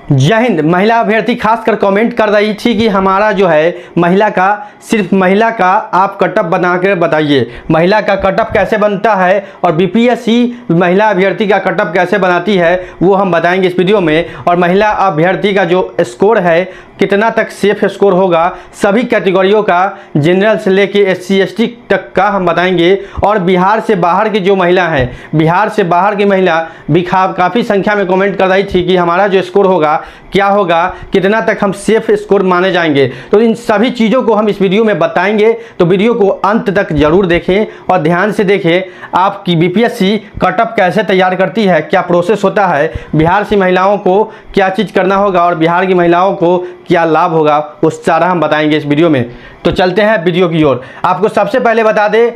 जय हिंद। महिला अभ्यर्थी खासकर कमेंट कर रही थी कि हमारा जो है महिला का, सिर्फ महिला का आप कटअप बना कर बताइए, महिला का कटअप कैसे बनता है और बीपीएससी महिला अभ्यर्थी का कटअप कैसे बनाती है वो हम बताएंगे इस वीडियो में। और महिला अभ्यर्थी का जो स्कोर है कितना तक सेफ स्कोर होगा, सभी कैटेगरियों का, जनरल से लेके एससी एसटी तक का हम बताएंगे। और बिहार से बाहर की जो महिला हैं, बिहार से बाहर की महिला भी काफ़ी संख्या में कमेंट कर रही थी कि हमारा जो स्कोर होगा क्या होगा, कितना तक हम सेफ स्कोर माने जाएंगे। तो इन सभी चीज़ों को हम इस वीडियो में बताएंगे, तो वीडियो को अंत तक जरूर देखें और ध्यान से देखें आपकी बीपीएससी कटअप कैसे तैयार करती है, क्या प्रोसेस होता है, बिहार से महिलाओं को क्या चीज़ करना होगा और बिहार की महिलाओं को क्या लाभ होगा, वो सारा हम बताएंगे इस वीडियो में। तो चलते हैं वीडियो की ओर। आपको सबसे पहले बता दें,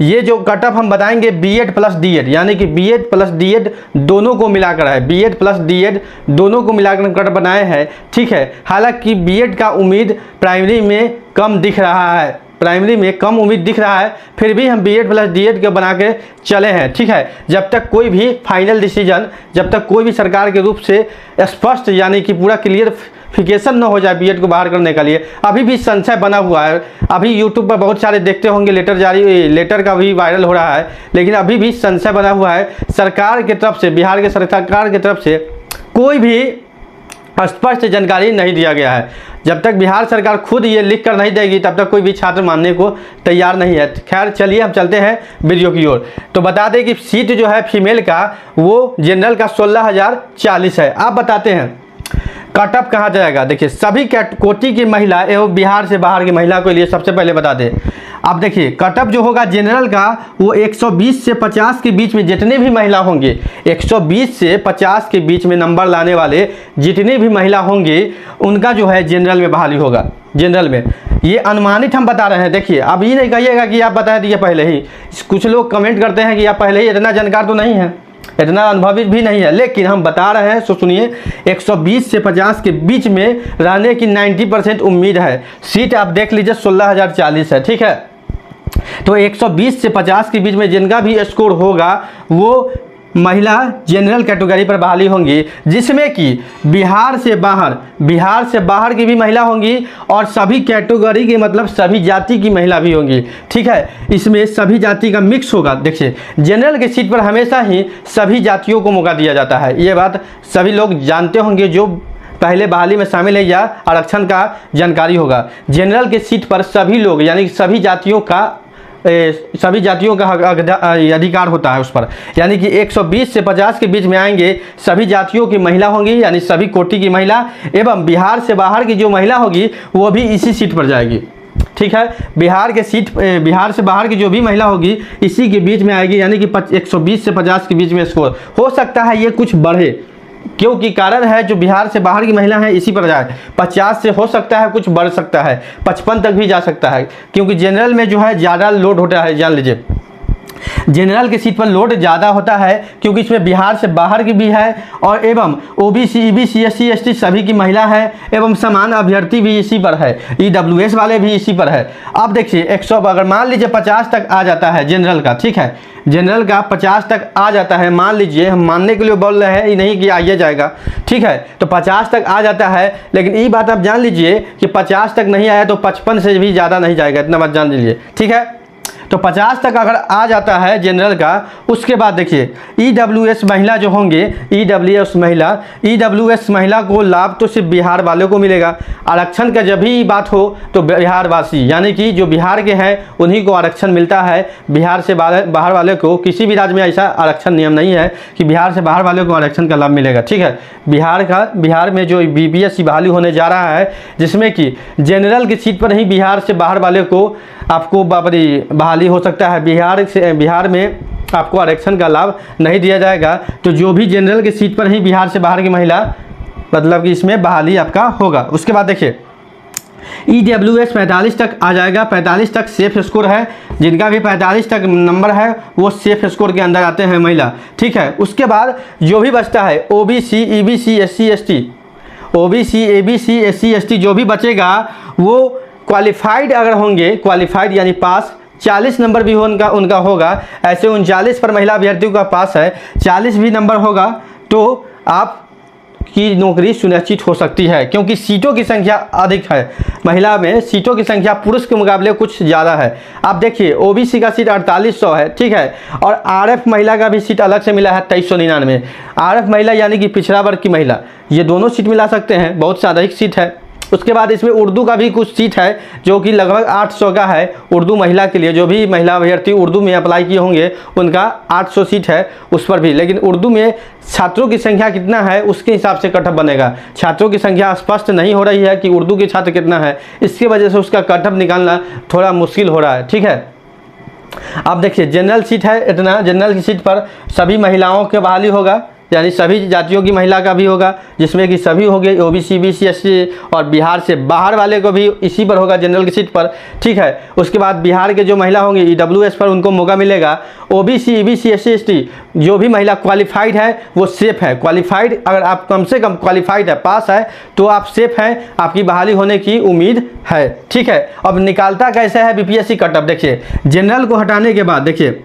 ये जो कटअप हम बताएंगे बीएड प्लस डीएड, यानी कि बीएड प्लस डीएड दोनों को मिलाकर है, बीएड प्लस डीएड दोनों को मिलाकर कटअप बनाए हैं, ठीक है। हालांकि बीएड का उम्मीद प्राइमरी में कम दिख रहा है, प्राइमरी में कम उम्मीद दिख रहा है, फिर भी हम बीएड प्लस डीएड के बना के चले हैं, ठीक है। जब तक कोई भी फाइनल डिसीजन, जब तक कोई भी सरकार के रूप से स्पष्ट यानी कि पूरा क्लियरफिकेशन न हो जाए बीएड को बाहर करने के लिए, अभी भी संशय बना हुआ है। अभी यूट्यूब पर बहुत सारे देखते होंगे लेटर का भी वायरल हो रहा है, लेकिन अभी भी संशय बना हुआ है। सरकार की तरफ से, बिहार के सरकार की तरफ से कोई भी स्पष्ट जानकारी नहीं दिया गया है। जब तक बिहार सरकार खुद ये लिख कर नहीं देगी तब तक कोई भी छात्र मानने को तैयार नहीं है। खैर चलिए हम चलते हैं वीडियो की ओर। तो बता दें कि सीट जो है फीमेल का वो जनरल का 16,040 है। आप बताते हैं कटअप कहाँ जाएगा। देखिए सभी कोटि की महिला एवं बिहार से बाहर की महिला के लिए सबसे पहले बता दें। अब देखिए कटअप जो होगा जनरल का वो 120 से 50 के बीच में जितने भी महिला होंगे, 120 से 50 के बीच में नंबर लाने वाले जितने भी महिला होंगे उनका जो है जनरल में बहाली होगा। जनरल में ये अनुमानित हम बता रहे हैं। देखिए अब ये नहीं कहिएगा कि आप बता दिए पहले ही। कुछ लोग कमेंट करते हैं कि आप पहले ही, इतना जानकार तो नहीं है, इतना अनुभवित भी नहीं है, लेकिन हम बता रहे हैं। सो सुनिए, 120 से 50 के बीच में रहने की 90% उम्मीद है। सीट आप देख लीजिए 16,040 है, ठीक है। तो 120 से 50 के बीच में जिनका भी स्कोर होगा वो महिला जनरल कैटेगरी पर बहाली होंगी, जिसमें कि बिहार से बाहर की भी महिला होंगी और सभी कैटेगरी की, मतलब सभी जाति की महिला भी होंगी, ठीक है। इसमें सभी जाति का मिक्स होगा। देखिए जनरल की सीट पर हमेशा ही सभी जातियों को मौका दिया जाता है, ये बात सभी लोग जानते होंगे जो पहले बहाली में शामिल है या आरक्षण का जानकारी होगा। जनरल के सीट पर सभी लोग यानी सभी जातियों का अधिकार होता है उस पर, यानी कि 120 से 50 के बीच में आएंगे सभी जातियों की महिला होंगी, यानी सभी कोटि की महिला, एवं बिहार से बाहर की जो महिला होगी वो भी इसी सीट पर जाएगी, ठीक है। बिहार से बाहर की जो भी महिला होगी इसी के बीच में आएगी, यानी कि 120 से 50 के बीच में स्कोर हो सकता है ये कुछ बढ़े, क्योंकि कारण है जो बिहार से बाहर की महिला है इसी पर जाए। 50 से हो सकता है कुछ बढ़ सकता है, 55 तक भी जा सकता है, क्योंकि जनरल में जो है ज़्यादा लोड होता है। जान लीजिए जनरल की सीट पर लोड ज़्यादा होता है क्योंकि इसमें बिहार से बाहर की भी है और एवं ओबीसी, ईबीसी, एससी, एसटी सभी की महिला है, एवं समान अभ्यर्थी भी इसी पर है, ईडब्ल्यूएस वाले भी इसी पर है। अब देखिए 100 अगर मान लीजिए 50 तक आ जाता है जनरल का, ठीक है, जनरल का 50 तक आ जाता है, मान लीजिए, हम मानने के लिए बोल रहे हैं, ये नहीं कि आइए जाएगा, ठीक है। तो 50 तक आ जाता है, लेकिन ये बात आप जान लीजिए कि 50 तक नहीं आया तो 55 से भी ज़्यादा नहीं जाएगा, इतना बात जान लीजिए, ठीक है। तो 50 तक अगर आ जाता है जनरल का, उसके बाद देखिए ईडब्ल्यूएस महिला जो होंगे, ईडब्ल्यूएस महिला को लाभ तो सिर्फ बिहार वालों को मिलेगा। आरक्षण का जब भी बात हो तो बिहारवासी यानी कि जो बिहार के हैं उन्हीं को आरक्षण मिलता है। बिहार से बाहर वाले को किसी भी राज्य में ऐसा आरक्षण नियम नहीं है कि बिहार से बाहर वाले को आरक्षण का लाभ मिलेगा, ठीक है। बिहार में जो बीपीएससी बहाली होने जा रहा है, जिसमें कि जनरल की सीट पर ही बिहार से बाहर वाले को आपको बहाली हो सकता है। बिहार में आपको आरक्षण का लाभ नहीं दिया जाएगा, तो जो भी जनरल की सीट पर ही बिहार से बाहर की महिला, मतलब कि इसमें बहाली आपका होगा। उसके बाद देखिए ईडब्ल्यूएस 45 तक आ जाएगा, 45 तक सेफ स्कोर है, जिनका भी 45 तक नंबर है वो सेफ स्कोर के अंदर आते हैं महिला, ठीक है। उसके बाद जो भी बचता है OBC, EBC, SC, ST, OBC, ABC, SC, ST जो भी बचेगा वो क्वालिफाइड अगर होंगे, क्वालिफाइड यानी पास, 40 नंबर भी उनका होगा। ऐसे 39 पर महिला अभ्यर्थियों का पास है, 40 भी नंबर होगा तो आप की नौकरी सुनिश्चित हो सकती है, क्योंकि सीटों की संख्या अधिक है। महिला में सीटों की संख्या पुरुष के मुकाबले कुछ ज़्यादा है। आप देखिए ओबीसी का सीट 4800 है, ठीक है, और आरएफ महिला का भी सीट अलग से मिला है 2399। आरएफ महिला यानी कि पिछड़ा वर्ग की महिला, ये दोनों सीट मिला सकते हैं, बहुत से अधिक सीट है। उसके बाद इसमें उर्दू का भी कुछ सीट है जो कि लगभग 800 का है उर्दू महिला के लिए। जो भी महिला अभ्यर्थी उर्दू में अप्लाई किए होंगे उनका 800 सीट है उस पर भी। लेकिन उर्दू में छात्रों की संख्या कितना है उसके हिसाब से कट ऑफ बनेगा। छात्रों की संख्या स्पष्ट नहीं हो रही है कि उर्दू के छात्र कितना है, इसकी वजह से उसका कट ऑफ निकालना थोड़ा मुश्किल हो रहा है, ठीक है। अब देखिए जनरल सीट है इतना, जनरल की सीट पर सभी महिलाओं के बहाली होगा, यानी सभी जातियों की महिला का भी होगा, जिसमें कि सभी हो गए ओबीसी, बीसी, एससी और बिहार से बाहर वाले को भी इसी पर होगा जनरल की सीट पर, ठीक है। उसके बाद बिहार के जो महिला होंगे ईडब्ल्यूएस पर उनको मौका मिलेगा। ओबीसी, ईबीसी, एससी, एसटी जो भी महिला क्वालिफाइड है वो सेफ है। क्वालिफाइड अगर आप कम से कम क्वालिफाइड है, पास है, तो आप सेफ हैं, आपकी बहाली होने की उम्मीद है, ठीक है। अब निकालता कैसे है बीपीएससी कट ऑफ, देखिए जनरल को हटाने के बाद देखिए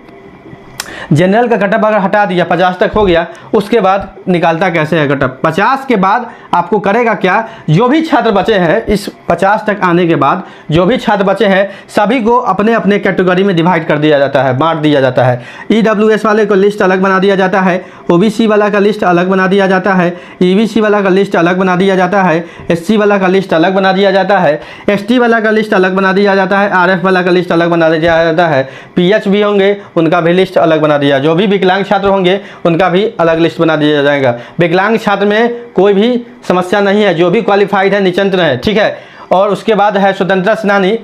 जनरल का कटअप अगर हटा दिया 50 तक हो गया, उसके बाद निकालता कैसे है कटअप। 50 के बाद आपको करेगा क्या, जो भी छात्र बचे हैं इस 50 तक आने के बाद जो भी छात्र बचे हैं सभी को अपने अपने कैटेगरी में डिवाइड कर दिया जाता है, बांट दिया जाता है। ईडब्ल्यूएस वाले को लिस्ट अलग बना दिया जाता है, ओबीसी वाला का लिस्ट अलग बना दिया जाता है, ईबीसी वाला का लिस्ट अलग बना दिया जाता है, एससी वाला का लिस्ट अलग बना दिया जाता है, एसटी वाला का लिस्ट अलग बना दिया जाता है, आरएफ वाला का लिस्ट अलग बना दिया जाता है, पीएच भी होंगे उनका भी लिस्ट अलग बना दिया। जो भी विकलांग छात्र होंगे उनका भी अलग लिस्ट बना दिया जाएगा। विकलांग छात्र में कोई भी समस्या नहीं है, जो भी क्वालिफाइड है निचंद्र है, ठीक है। और उसके बाद है स्वतंत्रता सेनानी,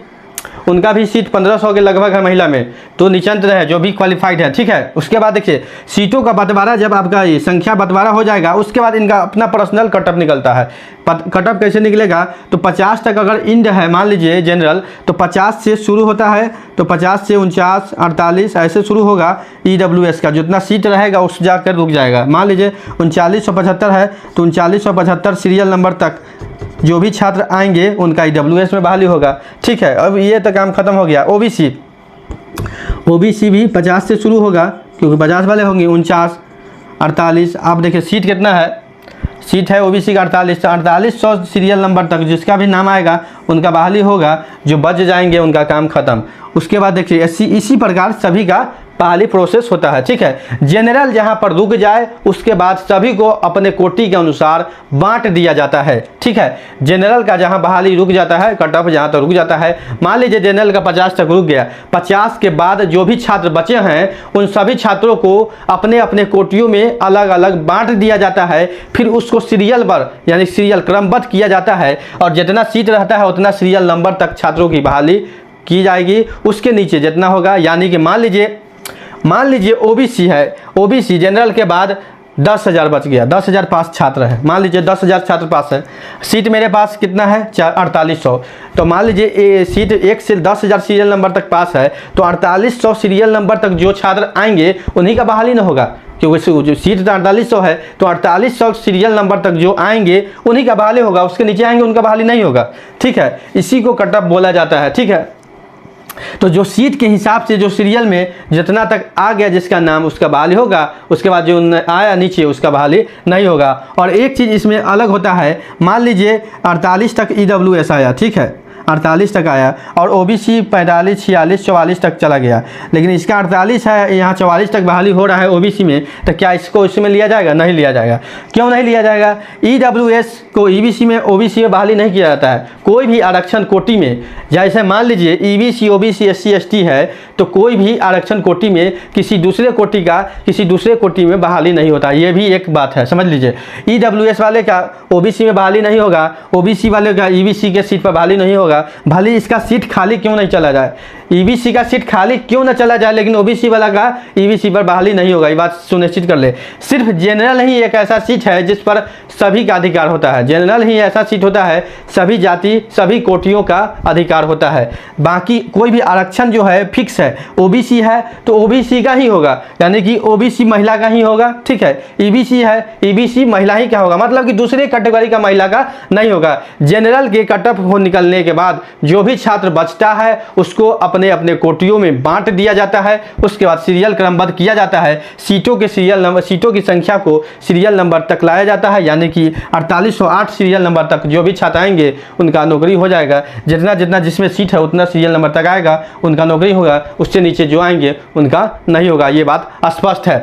उनका भी सीट 1500 के लगभग है महिला में, तो निचंद्र है जो भी क्वालिफाइड है, ठीक है। उसके बाद देखिए सीटों का बंटवारा, जब आपका ये संख्या बंटवारा हो जाएगा उसके बाद इनका अपना पर्सनल कटअप निकलता है। कटअप कैसे निकलेगा, तो 50 तक अगर इंड है मान लीजिए जनरल, तो 50 से शुरू होता है, तो 50 से 49, 48 ऐसे शुरू होगा। ईडब्ल्यूएस का जितना सीट रहेगा उस जाकर रुक जाएगा। मान लीजिए 3975 है तो 3975 सीरियल नंबर तक जो भी छात्र आएंगे उनका ईडब्ल्यूएस में बहाली होगा, ठीक है। अब ये तो काम खत्म हो गया। ओबीसी, ओबीसी भी 50 से शुरू होगा क्योंकि 50 वाले होंगे, 49, 48। आप देखिए सीट कितना है, सीट है ओबीसी का 48, 4800 सीरियल नंबर तक जिसका भी नाम आएगा उनका बहाली होगा, जो बच जाएंगे उनका काम खत्म। उसके बाद देखिए एससी, इसी प्रकार सभी का बहाली प्रोसेस होता है, ठीक है। जनरल जहां पर रुक जाए उसके बाद सभी को अपने कोटि के अनुसार बांट दिया जाता है, ठीक है। जनरल का जहां बहाली रुक जाता है, कट ऑफ जहां तक रुक जाता है, मान लीजिए जनरल का 50 तक रुक गया, 50 के बाद जो भी छात्र बचे हैं उन सभी छात्रों को अपने अपने कोटियों में अलग अलग बांट दिया जाता है। फिर उसको सीरियल पर यानी सीरियल क्रमबद्ध किया जाता है और जितना सीट रहता है उतना सीरियल नंबर तक छात्रों की बहाली की जाएगी। उसके नीचे जितना होगा, यानी कि मान लीजिए ओबीसी है, ओबीसी जनरल के बाद 10,000 बच गया, 10,000 पास छात्र है, मान लीजिए 10,000 छात्र पास है, सीट मेरे पास कितना है 4800, तो मान लीजिए सीट 1 से 10,000 सीरियल नंबर तक पास है, तो 4800 सीरियल नंबर तक जो छात्र आएंगे उन्हीं का बहाली न होगा, क्योंकि जो सीट 4800 है तो 4800 सीरियल नंबर तक जो आएंगे उन्हीं का बहाली होगा, उसके नीचे आएंगे उनका बहाली नहीं होगा, ठीक है। इसी को कट ऑफ बोला जाता है, ठीक है। तो जो सीट के हिसाब से जो सीरियल में जितना तक आ गया जिसका नाम उसका बहाली होगा, उसके बाद जो आया नीचे उसका बहाली नहीं होगा। और एक चीज़ इसमें अलग होता है, मान लीजिए 48 तक ईडब्ल्यूएस आया, ठीक है, 48 तक आया और ओबीसी 45, 46, 44 तक चला गया, लेकिन इसका 48 है, यहाँ 44 तक बहाली हो रहा है ओबीसी में, तो क्या इसको इसमें लिया जाएगा? नहीं लिया जाएगा। क्यों नहीं लिया जाएगा? ईडब्ल्यूएस को ईबीसी में ओबीसी में बहाली नहीं किया जाता है। कोई भी आरक्षण कोटि में, जैसे मान लीजिए ईबीसी, ओबीसी, एससी, एसटी है, तो कोई भी आरक्षण कोटि में किसी दूसरे कोटि का किसी दूसरे कोटि में बहाली नहीं होता, ये भी एक बात है, समझ लीजिए। ईडब्ल्यूएस वाले का ओबीसी में बहाली नहीं होगा, ओबीसी वाले का ईबीसी के सीट पर बहाली नहीं होगा, भले इसका सीट खाली क्यों नहीं चला जाए, ईबीसी का सीट खाली क्यों ना चला जाए, लेकिन ओबीसी वाला का ईबीसी पर बहाली नहीं होगा, ये बात सुनिश्चित कर ले। सिर्फ जनरल ही एक ऐसा सीट है जिस पर सभी का अधिकार होता है, जनरल ही ऐसा सीट होता है सभी जाति सभी कोटियों का अधिकार होता है। बाकी कोई भी आरक्षण जो है फिक्स है, ओबीसी है तो ओबीसी का ही होगा, यानी कि ओबीसी महिला का ही होगा, ठीक है। ईबीसी है, ईबीसी महिला ही का होगा, मतलब कि दूसरे कैटेगरी का महिला का नहीं होगा। जनरल के कट ऑफ हो निकलने के बाद जो भी छात्र बचता है उसको अपने उन्हें अपने कोटियों में बांट दिया जाता है। उसके बाद सीरियल क्रमबद्ध किया जाता है, सीटों की संख्या को सीरियल नंबर तक लाया जाता है, यानी कि 4808 सीरियल नंबर तक जो भी छात्र आएंगे उनका नौकरी हो जाएगा। जितना जिसमें सीट है उतना सीरियल नंबर तक आएगा, उनका नौकरी होगा। उससे नीचे जो आएंगे उनका नहीं होगा। ये बात स्पष्ट है।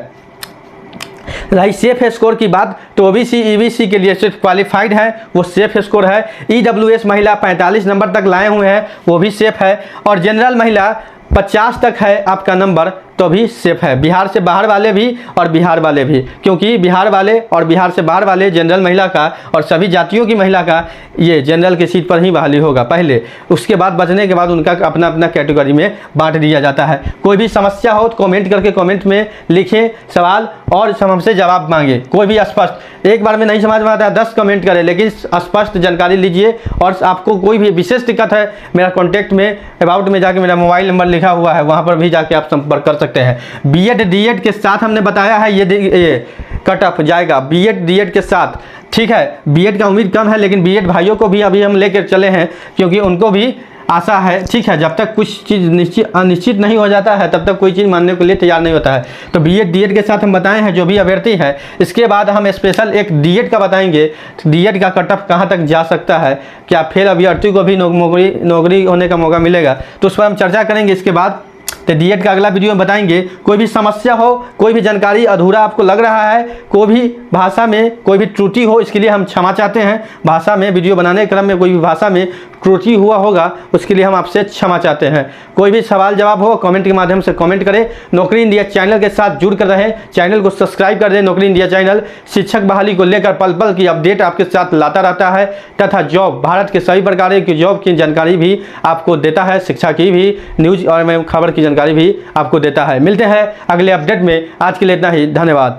रही सेफ स्कोर की बात, तो ओबीसी ईबीसी के लिए सिर्फ क्वालिफाइड है, वो सेफ स्कोर है। ईडब्ल्यूएस महिला 45 नंबर तक लाए हुए हैं, वो भी सेफ है। और जनरल महिला 50 तक है आपका नंबर, तो भी सेफ है। बिहार से बाहर वाले भी और बिहार वाले भी, क्योंकि बिहार वाले और बिहार से बाहर वाले जनरल महिला का और सभी जातियों की महिला का ये जनरल की सीट पर ही बहाली होगा पहले। उसके बाद बचने के बाद उनका अपना अपना कैटेगरी में बांट दिया जाता है। कोई भी समस्या हो तो कमेंट करके कमेंट में लिखें सवाल और हमसे जवाब मांगे। कोई भी स्पष्ट, एक बार में नहीं समझ में आता है 10 कमेंट करें, लेकिन स्पष्ट जानकारी लीजिए। और आपको कोई भी विशेष दिक्कत है, मेरा कॉन्टैक्ट में अबाउट में जाके मेरा मोबाइल नंबर लिखा हुआ है, वहाँ पर भी जाके आप संपर्क कर सकते हैं। बीएड डीएड के साथ हमने बताया है ये कट ऑफ जाएगा बीएड डीएड के साथ, ठीक है। बीएड का उम्मीद कम है, लेकिन बीएड भाइयों को भी अभी हम लेकर चले हैं, क्योंकि उनको भी आशा है, ठीक है। जब तक कुछ चीज़ अनिश्चित नहीं हो जाता है तब तक कोई चीज़ मानने के लिए तैयार नहीं होता है। तो बीएड डीएड के साथ हम बताए हैं जो भी अभ्यर्थी है। इसके बाद हम स्पेशल एक डीएड का बताएंगे, डीएड का कट ऑफ कहाँ तक जा सकता है, क्या फेल अभ्यर्थी को भी नौकरी होने का मौका मिलेगा, तो उस पर हम चर्चा करेंगे। इसके बाद तो डीएड का अगला वीडियो में बताएंगे। कोई भी समस्या हो, कोई भी जानकारी अधूरा आपको लग रहा है, कोई भी भाषा में कोई भी त्रुटि हो, इसके लिए हम क्षमा चाहते हैं। भाषा में वीडियो बनाने के क्रम में कोई भी भाषा में त्रुटि हुआ होगा, उसके लिए हम आपसे क्षमा चाहते हैं। कोई भी सवाल जवाब हो कमेंट के माध्यम से कमेंट करें। नौकरी इंडिया चैनल के साथ जुड़ कर रहें, चैनल को सब्सक्राइब कर दें। नौकरी इंडिया चैनल शिक्षक बहाली को लेकर पल पल की अपडेट आपके साथ लाता रहता है, तथा जॉब भारत के सभी प्रकार की जॉब की जानकारी भी आपको देता है, शिक्षा की भी न्यूज और खबर की जानकारी भी आपको देता है। मिलते हैं अगले अपडेट में, आज के लिए इतना ही, धन्यवाद।